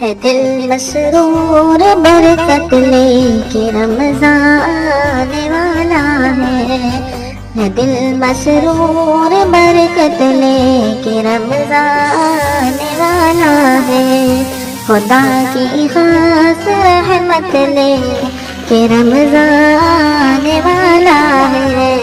ہے دل مسرور برکت لے کے رمضان والا ہے دل مسرور برکت لے کے رمضان والا ہے خدا کی خاص رحمت لے کے رمضان والا ہے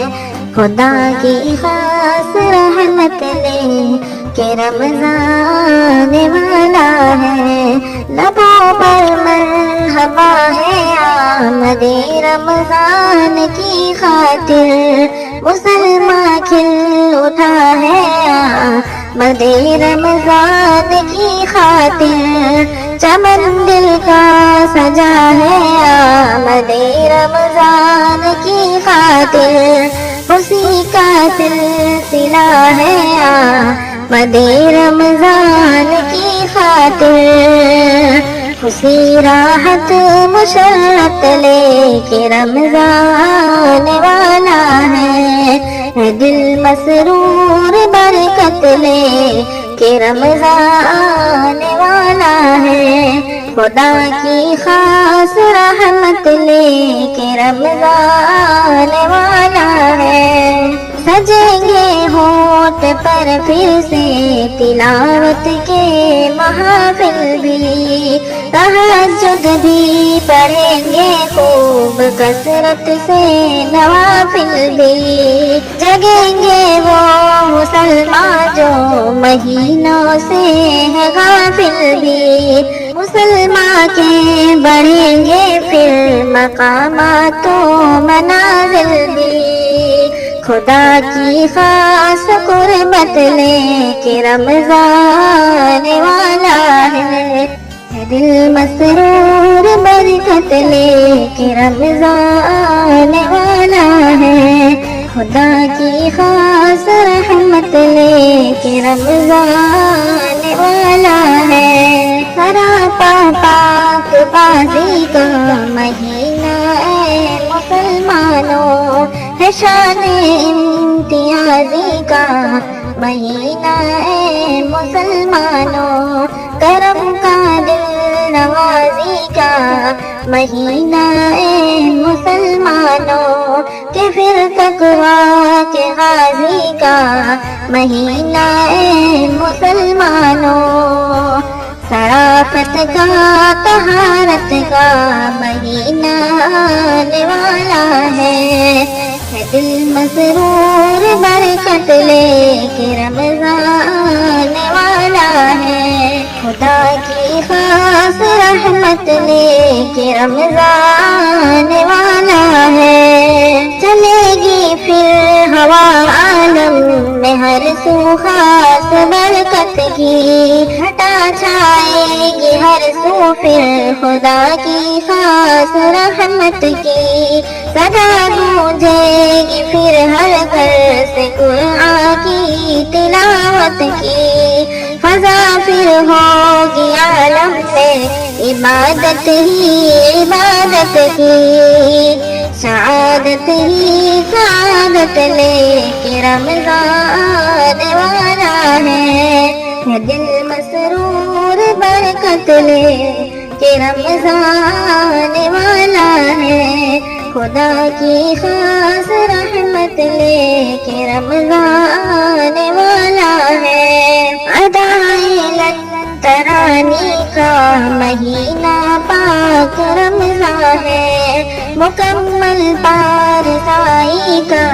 خدا کی خاص رحمت لے کہ رمضان والا ہے لبوں پر مرحبا ہے آمد رمضان کی خاطر مسلمان کھل اٹھا ہے آمد رمضان کی خاطر چمن دل کا سجا ہے آمد رمضان کی خاطر خوشی کا سلسلہ ہے آمد رمضان کی خاطر خوشی راحت مسرت لے کے رمضان والا ہے دل مسرور برکت لے کے رمضان والا ہے خدا کی خاص رحمت لے کے رمضان والا ہے سجیں گے ہونٹ پر پھر سے تلاوت کے محافل بھی تہجد بھی پڑھیں گے خوب کثرت سے نوافل بھی جگیں گے وہ مسلمان جو مہینوں سے ہے غافل بھی مسلمان کے بڑھیں گے پھر مقامات و منازل بھی خدا کی خاص قربت لے کے رمضان والا ہے دل مسرور برکت لے کے رمضان والا ہے خدا کی خاص رحمت لے کے رمضان والا ہے سراپا پاک بازی کا مہینہ اے مسلمانوں ہے شان امتیازی کا مہینہ اے مسلمانوں کرم کا دل نوازی کا مہینہ اے مسلمانوں کہ پھر تقویٰ کے غازی کا مہینہ اے مسلمانوں شرافت کا طہارت کا مہینہ آنے والا ہے دل مسرور برکت لے کے رمضان والا ہے خدا کی خاص رحمت لے کے رمضان والا ہے چلے گی پھر ہوا عالم میں ہر سو خاص برکت کی گھٹا چھائے گی ہر سو پھر خدا کی خاص رحمت کی صدا گونجے گی پھر ہر گھر سے قرآن کی تلاوت کی فضا پھر ہوگی عالم میں عبادت ہی عبادت کی سعادت ہی سعادت لے کے رمضان والا ہے دل مسرور برکت لے کے رمضان والا ہے خدا کی خاص رحمت لے کے رمضان والا ہے ادائے ترانی کا مہینہ پاک رمضان ہے مکمل پارسائی کا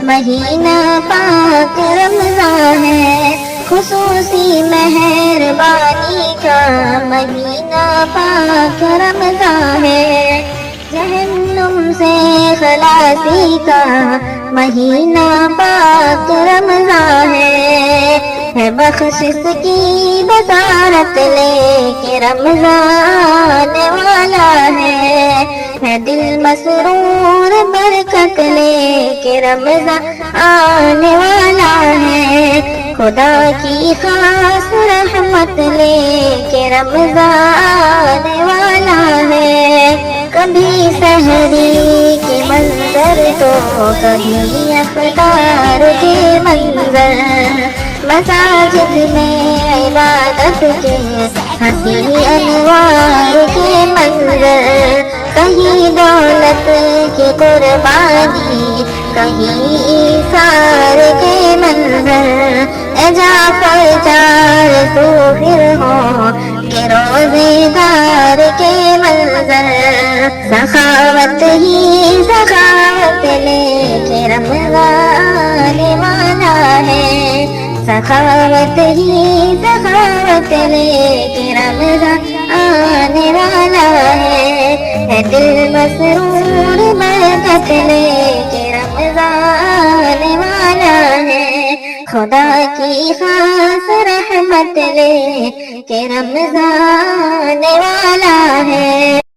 مہینہ پاک رمضان ہے خصوصی مہربانی کا مہینہ پاک رمضان ہے جہنم سے خلاصی کا مہینہ پاک رمضان ہے بخشش کی بصارت لے کے رمضان والا ہے دل مسرور برکت لے کے رمضان والا ہے خدا کی خاص رحمت لے کے رمضان والا ہے کبھی سحری کے منظر تو کبھی افطار کے منظر مساجد میں عبادت کے ہنسی انوار کے منظر، کہیں دولت کی قربانی، کہیں ایثار کے منظر، اے جعفر چار سو پھر ہو کہ روزے دار کے منظر، سخاوت ہی سخاوت لے کے رمضان والا ہے، سخاوت ہی سخاوت لے کے رمضان آنے والا ہے دل مسرور برکت لے کے رمضان والا ہے، خدا کی خاص رحمت لے کے رمضان والا ہے۔